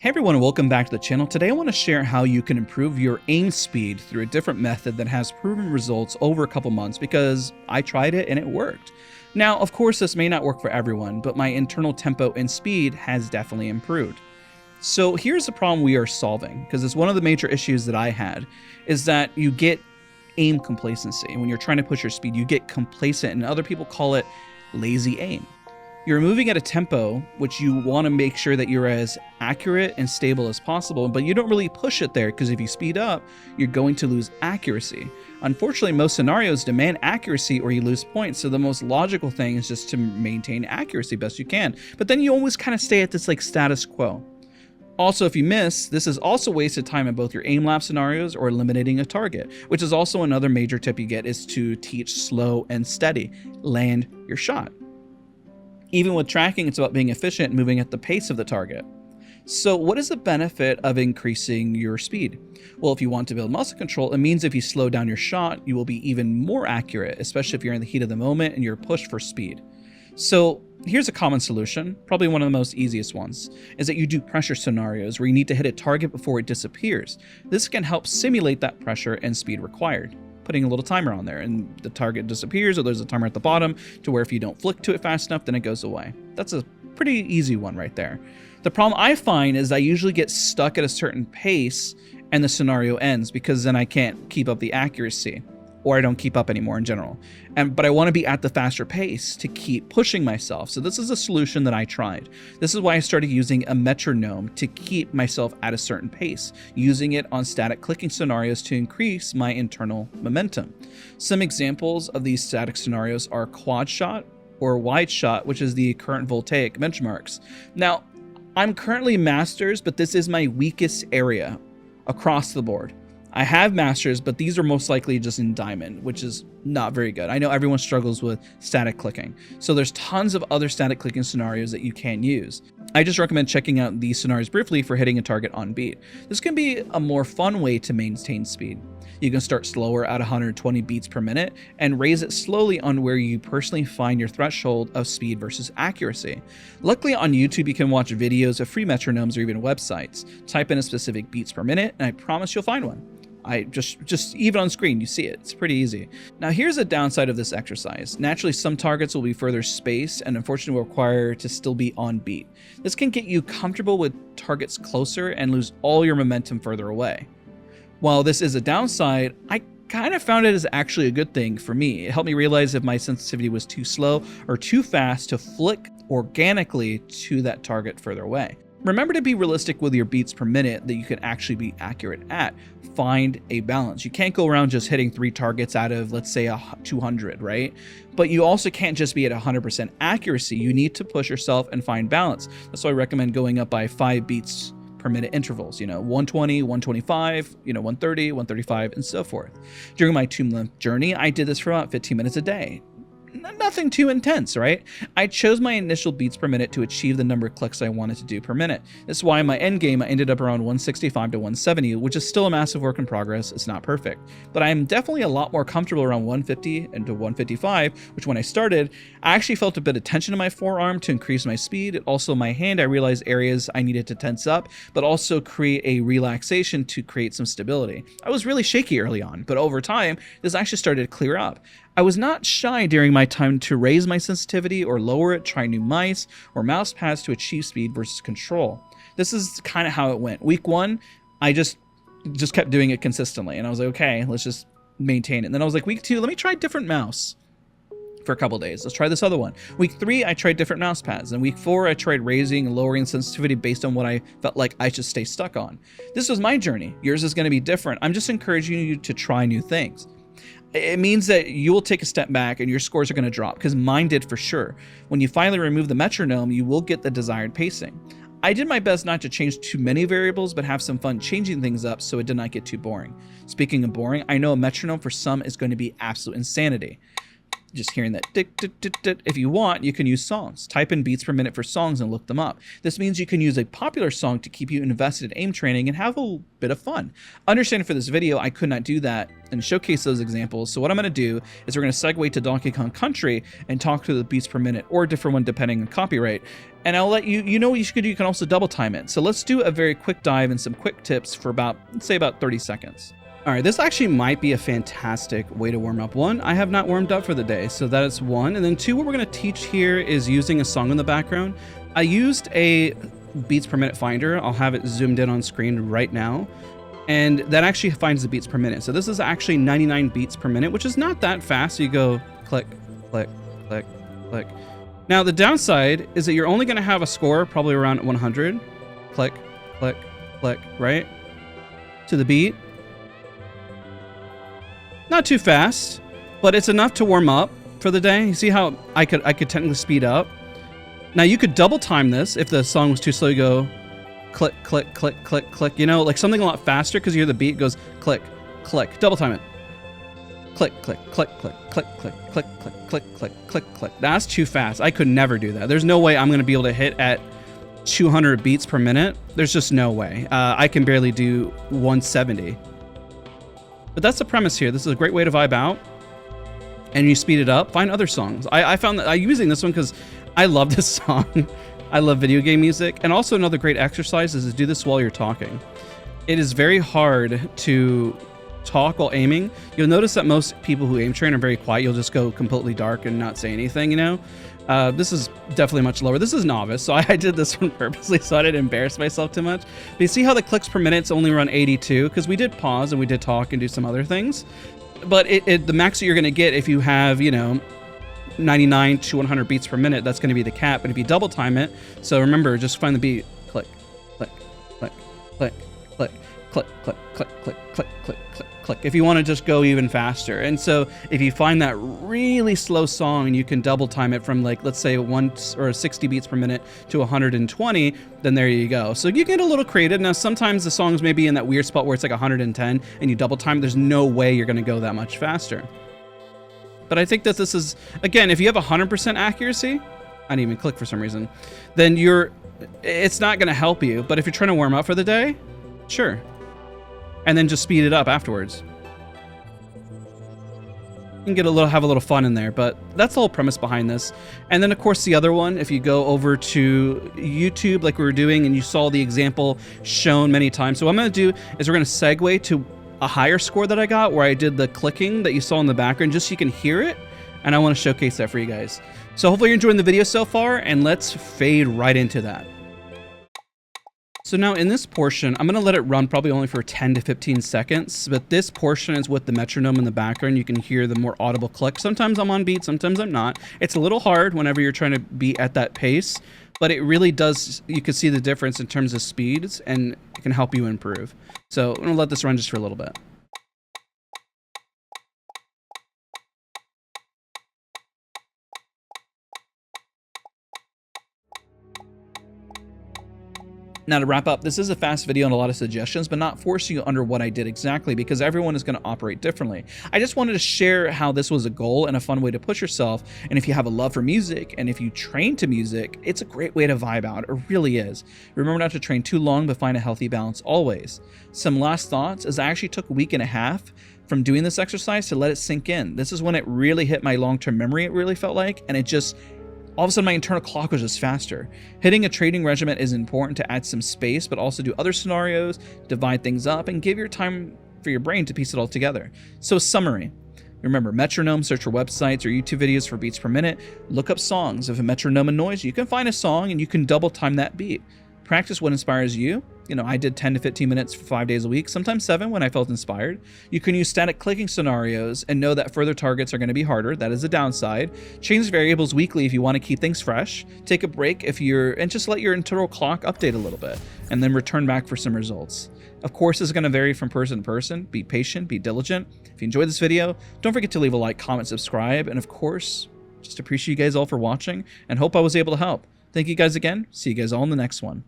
Hey everyone, and welcome back to the channel. Today I want to share how you can improve your aim speed through a different method that has proven results over a couple months because I tried it and it worked. Now, of course, this may not work for everyone, but my internal tempo and speed has definitely improved. So here's the problem we are solving, because it's one of the major issues that I had, is that you get aim complacency. When you're trying to push your speed, you get complacent, and other people call it lazy aim. You're moving at a tempo which you want to make sure that you're as accurate and stable as possible, but you don't really push it there because if you speed up, you're going to lose accuracy. Unfortunately, most scenarios demand accuracy or you lose points, so the most logical thing is just to maintain accuracy best you can. But then you always kind of stay at this like status quo. Also, if you miss, this is also wasted time in both your aim lap scenarios or eliminating a target, which is also another major tip you get, is to teach slow and steady. Land your shot. Even with tracking, it's about being efficient and moving at the pace of the target. So what is the benefit of increasing your speed? Well, if you want to build muscle control, it means if you slow down your shot, you will be even more accurate, especially if you're in the heat of the moment and you're pushed for speed. So here's a common solution, probably one of the most easiest ones, is that you do pressure scenarios where you need to hit a target before it disappears. This can help simulate that pressure and speed required. Putting a little timer on there and the target disappears, or there's a timer at the bottom to where if you don't flick to it fast enough, then it goes away. That's a pretty easy one right there. The problem I find is I usually get stuck at a certain pace and the scenario ends because then I can't keep up the accuracy, or I don't keep up anymore in general. But I want to be at the faster pace to keep pushing myself. So this is a solution that I tried. This is why I started using a metronome to keep myself at a certain pace, using it on static clicking scenarios to increase my internal momentum. Some examples of these static scenarios are quad shot or wide shot, which is the current voltaic benchmarks. Now, I'm currently masters, but this is my weakest area across the board. I have masters, but these are most likely just in diamond, which is not very good. I know everyone struggles with static clicking, so there's tons of other static clicking scenarios that you can use. I just recommend checking out these scenarios briefly for hitting a target on beat. This can be a more fun way to maintain speed. You can start slower at 120 beats per minute and raise it slowly on where you personally find your threshold of speed versus accuracy. Luckily on YouTube, you can watch videos of free metronomes or even websites. Type in a specific beats per minute and I promise you'll find one. I just even on screen, you see it. It's pretty easy. Now here's a downside of this exercise. Naturally, some targets will be further spaced and unfortunately will require to still be on beat. This can get you comfortable with targets closer and lose all your momentum further away. While this is a downside, I kind of found it as actually a good thing for me. It helped me realize if my sensitivity was too slow or too fast to flick organically to that target further away. Remember to be realistic with your beats per minute that you can actually be accurate at. Find a balance. You can't go around just hitting 3 targets out of, let's say, 200, right? But you also can't just be at 100% accuracy. You need to push yourself and find balance. That's why I recommend going up by 5 beats per minute intervals, 120, 125, 130, 135, and so forth. During my 2-month journey, I did this for about 15 minutes a day. Nothing too intense, right? I chose my initial beats per minute to achieve the number of clicks I wanted to do per minute. This is why in my end game I ended up around 165 to 170, which is still a massive work in progress. It's not perfect, but I'm definitely a lot more comfortable around 150 and to 155, which when I started, I actually felt a bit of tension in my forearm to increase my speed. Also my hand, I realized areas I needed to tense up, but also create a relaxation to create some stability. I was really shaky early on, but over time, this actually started to clear up. I was not shy during my time to raise my sensitivity or lower it, try new mice or mouse pads to achieve speed versus control. This is kind of how it went. Week 1, I just kept doing it consistently and I was like, okay, let's just maintain it. And then I was like, week 2, let me try different mouse for a couple days. Let's try this other one. Week 3, I tried different mouse pads. And week 4, I tried raising and lowering sensitivity based on what I felt like I should stay stuck on. This was my journey. Yours is going to be different. I'm just encouraging you to try new things. It means that you will take a step back and your scores are going to drop, because mine did for sure. When you finally remove the metronome, you will get the desired pacing. I did my best not to change too many variables, but have some fun changing things up so it did not get too boring. Speaking of boring, I know a metronome for some is going to be absolute insanity. just hearing that tick, tick, tick, tick. If you want, you can use songs. Type in beats per minute for songs and look them up. This means you can use a popular song to keep you invested in aim training and have a bit of fun. Understanding for this video, I could not do that and showcase those examples. So what I'm going to do is we're going to segue to Donkey Kong Country and talk to the beats per minute, or a different one depending on copyright. And I'll let you know what you should do. You can also double time it. So let's do a very quick dive and some quick tips for about, let's say about 30 seconds. All right, this actually might be a fantastic way to warm up. One, I have not warmed up for the day, so that is one. And then two, what we're going to teach here is using a song in the background. I used a beats per minute finder. I'll have it zoomed in on screen right now. And that actually finds the beats per minute. So this is actually 99 beats per minute, which is not that fast. So you go click, click, click, click. Now, the downside is that you're only going to have a score probably around 100. Click, click, click, right? To the beat. Not too fast, but it's enough to warm up for the day. You see how I could technically speed up. Now you could double time this if the song was too slow. You go click, click, click, click, click. You know, like something a lot faster because you hear the beat goes click, click. Double time it. Click, click, click, click, click, click, click, click, click, click, click, click. That's too fast. I could never do that. There's no way I'm going to be able to hit at 200 beats per minute. There's just no way. I can barely do 170. But that's the premise here. This is a great way to vibe out. And you speed it up. Find other songs. I found that I'm using this one because I love this song. I love video game music. And also another great exercise is to do this while you're talking. It is very hard to talk while aiming. You'll notice that most people who aim train are very quiet. You'll just go completely dark and not say anything, you know? This is definitely much lower. This is novice, so I did this one purposely so I didn't embarrass myself too much. But you see how the clicks per minute's only around 82? Because we did pause and we did talk and do some other things. But the max that you're going to get if you have, you know, 99 to 100 beats per minute, that's going to be the cap. And if you double time it, so remember, just find the beat. Click, click, click, click, click, click, click, click, click, click, click, click, click. If you want to just go even faster. And so if you find that really slow song, you can double time it from, like, let's say 60 beats per minute to 120, then there you go. So you get a little creative. Now, sometimes the songs may be in that weird spot where it's like 110 and you double time. There's no way you're going to go that much faster. But I think that this is, again, if you have 100% accuracy, I didn't even click for some reason, then it's not going to help you. But if you're trying to warm up for the day, sure. And then just speed it up afterwards. You can have a little fun in there, but that's the whole premise behind this. And then, of course, the other one, if you go over to YouTube like we were doing and you saw the example shown many times. So what I'm going to do is we're going to segue to a higher score that I got where I did the clicking that you saw in the background just so you can hear it. And I want to showcase that for you guys. So hopefully you're enjoying the video so far, and let's fade right into that. So now in this portion, I'm going to let it run probably only for 10 to 15 seconds, but this portion is with the metronome in the background. You can hear the more audible click. Sometimes I'm on beat, sometimes I'm not. It's a little hard whenever you're trying to be at that pace, but it really does, you can see the difference in terms of speeds, and it can help you improve. So I'm going to let this run just for a little bit. Now to wrap up, this is a fast video and a lot of suggestions, but not forcing you under what I did exactly because everyone is going to operate differently. I just wanted to share how this was a goal and a fun way to push yourself. And if you have a love for music and if you train to music, it's a great way to vibe out. It really is. Remember not to train too long, but find a healthy balance always. Some last thoughts is I actually took a week and a half from doing this exercise to let it sink in. This is when it really hit my long-term memory, it really felt like, and it just, all of a sudden my internal clock was just faster. Hitting a training regimen is important to add some space, but also do other scenarios, divide things up, and give your time for your brain to piece it all together. So summary. Remember, metronome, search for websites or YouTube videos for beats per minute. Look up songs. If a metronome annoys you, you can find a song and you can double time that beat. Practice what inspires you. You know, I did 10 to 15 minutes for 5 days a week, sometimes 7 when I felt inspired. You can use static clicking scenarios and know that further targets are going to be harder. That is a downside. Change variables weekly if you want to keep things fresh. Take a break and just let your internal clock update a little bit and then return back for some results. Of course, this is going to vary from person to person. Be patient, be diligent. If you enjoyed this video, don't forget to leave a like, comment, subscribe, and of course, just appreciate you guys all for watching and hope I was able to help. Thank you guys again. See you guys all in the next one.